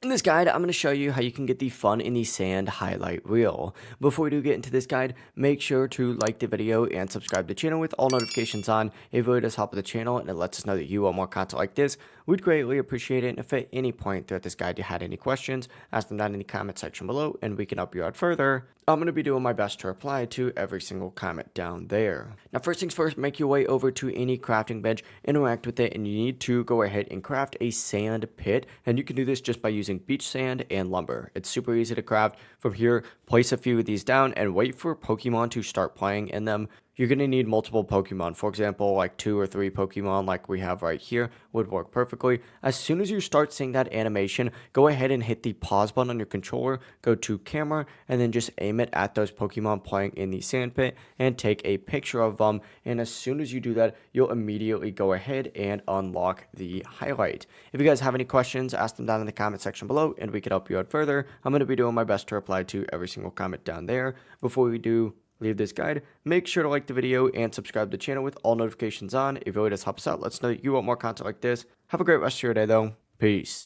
In this guide, I'm going to show you how you can get the fun in the sand highlight reel. Before we do get into this guide, make sure to like the video and subscribe to the channel with all notifications on. It really does help the channel and it lets us know that you want more content like this. We'd greatly appreciate it, and if at any point throughout this guide you had any questions, ask them down in the comment section below and we can help you out further. I'm going to be doing my best to reply to every single comment down there. Now first things first, make your way over to any crafting bench, interact with it, and you need to go ahead and craft a sand pit, and you can do this just by using beach sand and lumber. It's super easy to craft. From here, place a few of these down and wait for Pokemon to start playing in them. You're going to need multiple Pokemon. For example, like 2 or 3 Pokemon like we have right here would work perfectly. As soon as you start seeing that animation, go ahead and hit the pause button on your controller, go to camera, and then just aim it at those Pokemon playing in the sand pit and take a picture of them. And as soon as you do that, you'll immediately go ahead and unlock the highlight. If you guys have any questions, ask them down in the comment section below and we can help you out further. I'm going to be doing my best to reply to every single comment down there. Before we do leave this guide, make sure to like the video and subscribe to the channel with all notifications on. It really does help us out. Let's know that you want more content like this. Have a great rest of your day though. Peace.